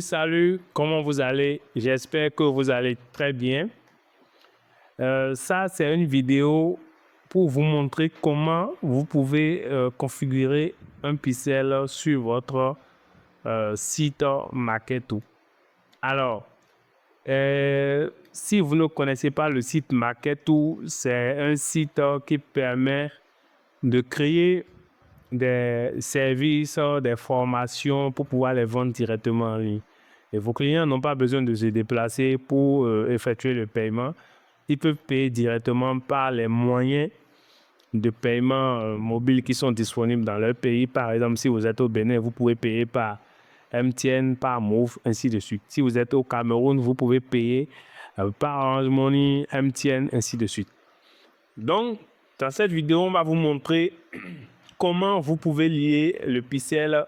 Salut, comment vous allez? J'espère que vous allez très bien. Ça, c'est une vidéo pour vous montrer comment vous pouvez configurer un pixel sur votre site Marketo. Alors, si vous ne connaissez pas le site Marketo, c'est un site qui permet de créer des services, des formations pour pouvoir les vendre directement en ligne. Et vos clients n'ont pas besoin de se déplacer pour effectuer le paiement. Ils peuvent payer directement par les moyens de paiement mobile qui sont disponibles dans leur pays. Par exemple, si vous êtes au Bénin, vous pouvez payer par MTN, par Move, ainsi de suite. Si vous êtes au Cameroun, vous pouvez payer par Orange Money, MTN, ainsi de suite. Donc, dans cette vidéo, on va vous montrer comment vous pouvez lier le pixel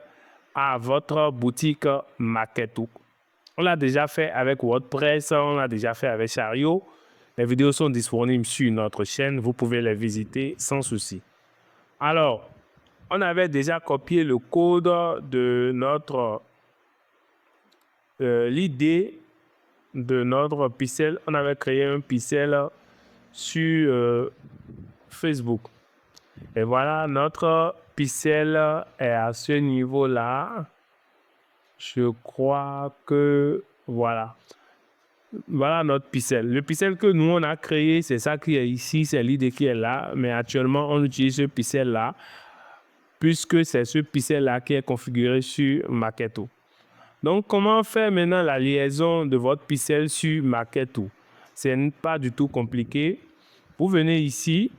à votre boutique Marketo. On l'a déjà fait avec WordPress, on l'a déjà fait avec Chariot. Les vidéos sont disponibles sur notre chaîne, vous pouvez les visiter sans souci. Alors, on avait déjà copié le code de notre l'idée de notre pixel. On avait créé un pixel sur Facebook. Et voilà, notre pixel est à ce niveau-là. Je crois que voilà. Voilà notre pixel. Le pixel que nous, on a créé, c'est ça qui est ici, c'est l'idée qui est là. Mais actuellement, on utilise ce pixel-là puisque c'est ce pixel-là qui est configuré sur Marketo. Donc, comment faire maintenant la liaison de votre pixel sur Marketo? C'est pas du tout compliqué. Vous venez ici.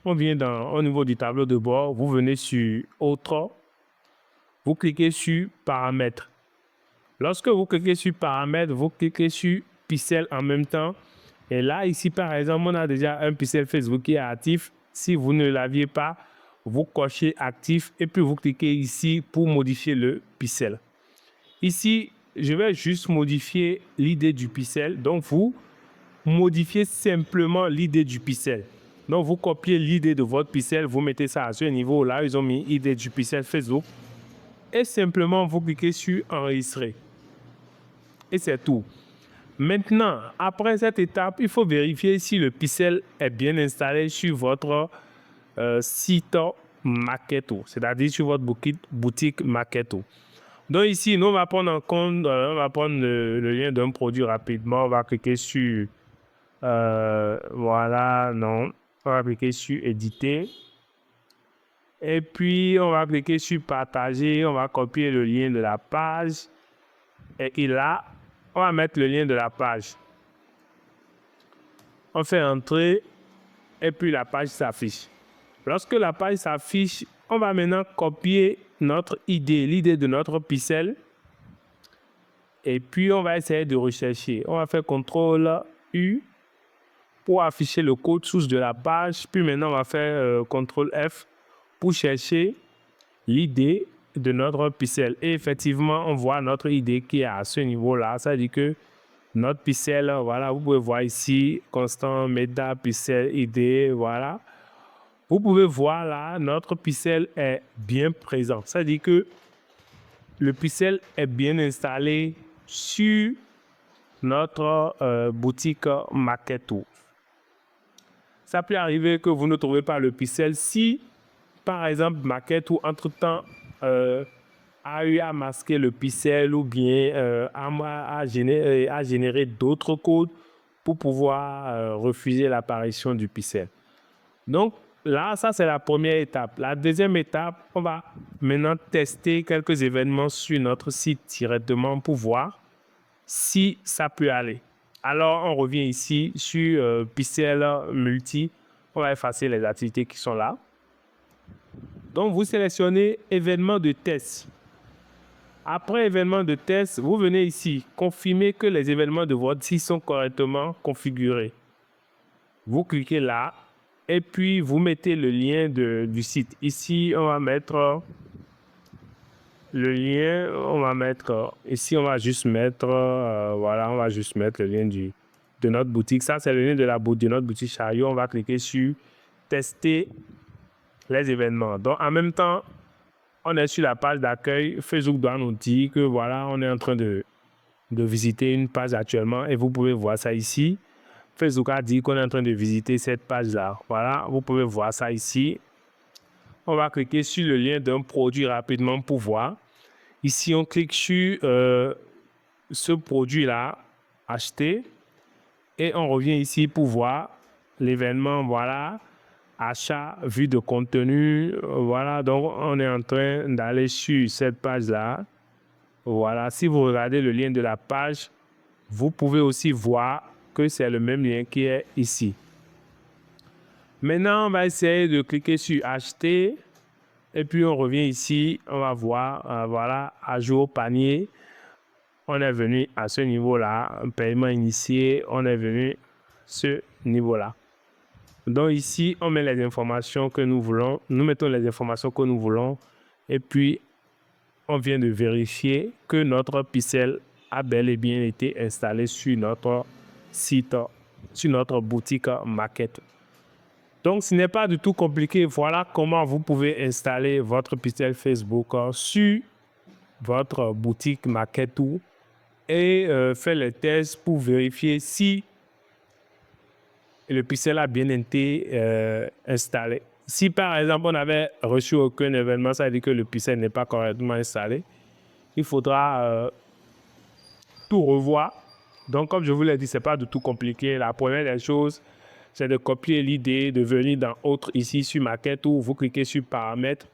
On vient au niveau du tableau de bord, vous venez sur Autre, vous cliquez sur Paramètres. Lorsque vous cliquez sur Paramètres, vous cliquez sur Pixel en même temps. Et là, ici, par exemple, on a déjà un pixel Facebook qui est actif. Si vous ne l'aviez pas, vous cochez Actif et puis vous cliquez ici pour modifier le pixel. Ici, je vais juste modifier l'idée du pixel. Donc, vous modifiez simplement l'idée du pixel. Donc, vous copiez l'idée de votre pixel, vous mettez ça à ce niveau-là. Ils ont mis idée du pixel Facebook. Et simplement, vous cliquez sur Enregistrer. Et c'est tout. Maintenant, après cette étape, il faut vérifier si le pixel est bien installé sur votre site Marketo, c'est-à-dire sur votre boutique Marketo. Donc ici, nous, on va prendre en compte, on va prendre le lien d'un produit rapidement. On va cliquer sur, voilà, non. On va cliquer sur éditer. Et puis, on va cliquer sur partager. On va copier le lien de la page. Et là, on va mettre le lien de la page. On fait entrer. Et puis, la page s'affiche. Lorsque la page s'affiche, on va maintenant copier notre idée, l'idée de notre pixel. Et puis, on va essayer de rechercher. On va faire CTRL U pour afficher le code source de la page. Puis maintenant, on va faire CTRL F pour chercher l'idée de notre pixel. Et effectivement, on voit notre idée qui est à ce niveau-là. Ça veut dire que notre pixel, voilà, vous pouvez voir ici, constant, meta, pixel, idée, voilà. Vous pouvez voir là, notre pixel est bien présent. Ça veut dire que le pixel est bien installé sur notre boutique Marketo. Ça peut arriver que vous ne trouvez pas le pixel si, par exemple, Marketo, entre-temps, a eu à masquer le pixel ou bien a généré d'autres codes pour pouvoir refuser l'apparition du pixel. Donc, là, ça, c'est la première étape. La deuxième étape, on va maintenant tester quelques événements sur notre site directement pour voir si ça peut aller. Alors, on revient ici sur Pixel Multi. On va effacer les activités qui sont là. Donc, vous sélectionnez événements de test. Après événements de test, vous venez ici, confirmer que les événements de votre site sont correctement configurés. Vous cliquez là. Et puis, vous mettez le lien du site. Ici, on va mettre le lien. Ici, on va juste mettre, voilà, on va juste mettre le lien de notre boutique. Ça, c'est le lien de notre boutique Chariot. On va cliquer sur tester les événements. Donc, en même temps, on est sur la page d'accueil. Facebook doit nous dire que voilà, on est en train de visiter une page actuellement et vous pouvez voir ça ici. Facebook a dit qu'on est en train de visiter cette page-là. Voilà, vous pouvez voir ça ici. On va cliquer sur le lien d'un produit rapidement pour voir. Ici, on clique sur ce produit-là, acheter. Et on revient ici pour voir l'événement, voilà, achat, vue de contenu. Voilà, donc on est en train d'aller sur cette page-là. Voilà, si vous regardez le lien de la page, vous pouvez aussi voir que c'est le même lien qui est ici. Maintenant, on va essayer de cliquer sur acheter. Et puis, on revient ici. On va voir, voilà, ajout au panier. On est venu à ce niveau-là. Paiement initié. On est venu à ce niveau-là. Donc, ici, on met les informations que nous voulons. Nous mettons les informations que nous voulons. Et puis, on vient de vérifier que notre pixel a bel et bien été installé sur notre site, sur notre boutique Maquette. Donc, ce n'est pas du tout compliqué. Voilà comment vous pouvez installer votre pixel Facebook sur votre boutique Maquette et faire les tests pour vérifier si le pixel a bien été installé. Si par exemple on n'avait reçu aucun événement, ça veut dire que le pixel n'est pas correctement installé. Il faudra tout revoir. Donc, comme je vous l'ai dit, ce n'est pas du tout compliqué. La première des choses, c'est de copier l'idée, de venir dans Autre ici sur Maquette où vous cliquez sur Paramètres,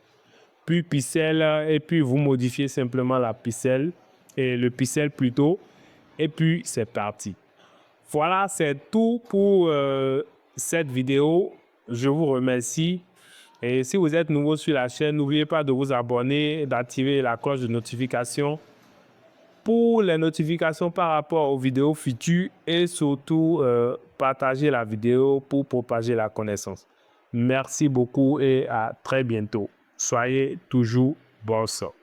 puis Pixel, et puis vous modifiez simplement la pixel, et le pixel plutôt, et puis c'est parti. Voilà, c'est tout pour cette vidéo. Je vous remercie. Et si vous êtes nouveau sur la chaîne, n'oubliez pas de vous abonner, d'activer la cloche de notification pour les notifications par rapport aux vidéos futures et surtout partager la vidéo pour propager la connaissance. Merci beaucoup et à très bientôt. Soyez toujours bon sang.